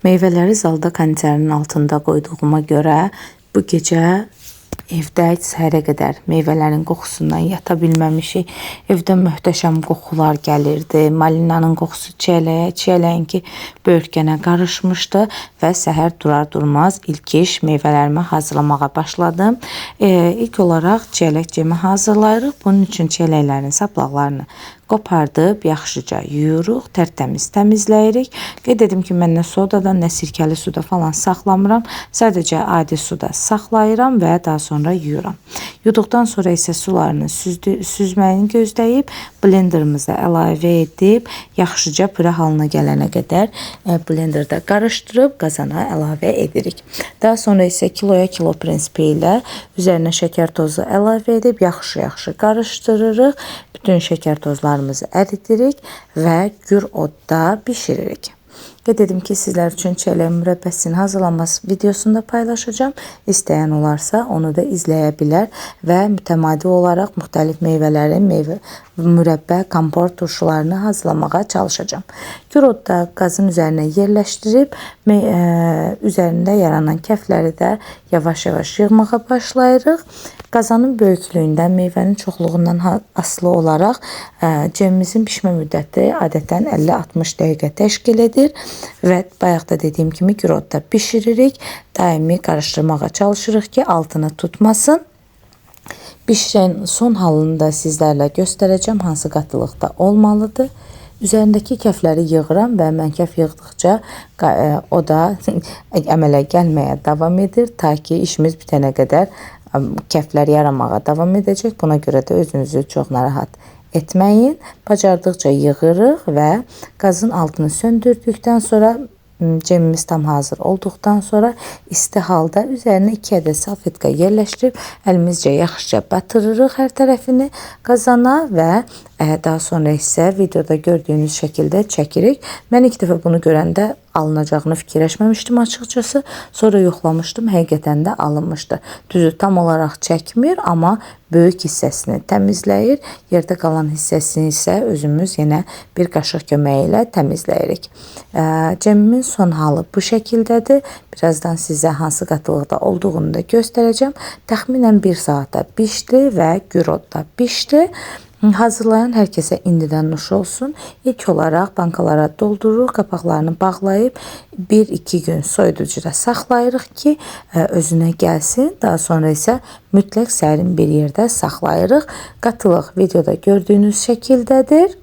Meyvələri zalda kondisionerin altında qoyduğuma görə bu gecə evdə səhərə qədər meyvələrin qoxusundan yata bilməmişik. Evdə möhtəşəm qoxular gəlirdi. Malinanın qoxusu çiyələyin ki böyürtkənə qarışmışdı və səhər durar durmaz ilk iş meyvələrimi hazırlamağa başladım. İlk olaraq çiyələk cemi hazırlayırıq. Bunun üçün çiyələklərin saplaqlarını qopardıb yaxşıca yuyuruq, tərtəmiz təmizləyirik. Qeyd edim ki, mən nə sodadan, nə sirkəli suda falan saxlamıram. Sadəcə adi suda saxlayıram və daha sonra yuyuram. Yuduqdan sonra isə sularını süzməyini gözləyib blenderımıza əlavə edib yaxşıca püre halına gələnə qədər blenderda qarışdırıb qazana əlavə edirik. Daha sonra isə kiloya kilo prinsipi ilə üzərinə şəkər tozu əlavə edib yaxşı qarışdırırıq. Bütün şəkər tozlarımızı əridirik və gür odda bişiririk. Qeyd edim ki, sizlər üçün çiyələk mürəbbəsinin hazırlanması videosunu da paylaşacağım. İstəyən olarsa onu da izləyə bilər və mütəmadi olaraq müxtəlif meyvələrin mürəbbə, kompot turşularını hazırlamağa çalışacağım. Gür odda qazın üzərinə yerləşdirib üzərində yaranan kəfləri də yavaş-yavaş yığmağa başlayırıq. Qazanın böyüklüyündən, meyvənin çoxluğundan asılı olaraq cemimizin pişmə müddəti adətən 50-60 dəqiqə təşkil edir və bayaq da dediyim kimi gür odda bişiririk. Daimi qarışdırmağa çalışırıq ki, altını tutmasın. Bişən son halını da sizlərlə göstərəcəm, hansı qatılıqda olmalıdır. Üzərindəki kəfləri yığıram və mən kəf yığdıqca o da əmələ gəlməyə davam edir. Ta ki işimiz bitənə qədər kəflər yaramağa davam edəcək. Buna görə də özünüzü çox narahat etməyin. Bacardıqca yığırıq və qazın altını söndürdükdən sonra cemimiz tam hazır olduqdan sonra isti halda üzərinə 2 ədəd salfetka yerləşdirib əlimizcə yaxşıca batırırıq hər tərəfini qazana və daha sonra isə videoda gördüyünüz şəkildə çəkirik. Mən ilk dəfə bunu görəndə alınacağını fikirləşməmişdim açıqcası. Sonra yoxlamışdım, həqiqətən də alınmışdı. Düzü tam olaraq çəkmir, amma böyük hissəsini təmizləyir. Yerdə qalan hissəsini isə özümüz yenə bir qaşıq köməyi ilə təmizləyirik. Cemimin son halı bu şəkildədir. Birazdan sizə hansı qatılıqda olduğunu da göstərəcəm. Təxminən 1 saata bişdi və gür odda bişdi. Hazırlayan hər kəsə indidən nuş olsun. İlk olaraq bankalara doldururuq, qapaqlarını bağlayıb 1-2 gün soyuducuda saxlayırıq ki, özünə gəlsin. Daha sonra isə mütləq sərin bir yerdə saxlayırıq. Qatılıq videoda gördüyünüz şəkildədir.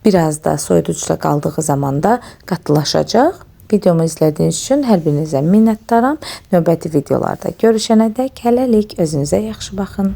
Biraz da soyuducuda qaldığı zaman da qatılaşacaq. Videomu izlədiyiniz üçün hər birinizə minnətdaram. Növbəti videolarda görüşənədək hələlik özünüzə yaxşı baxın.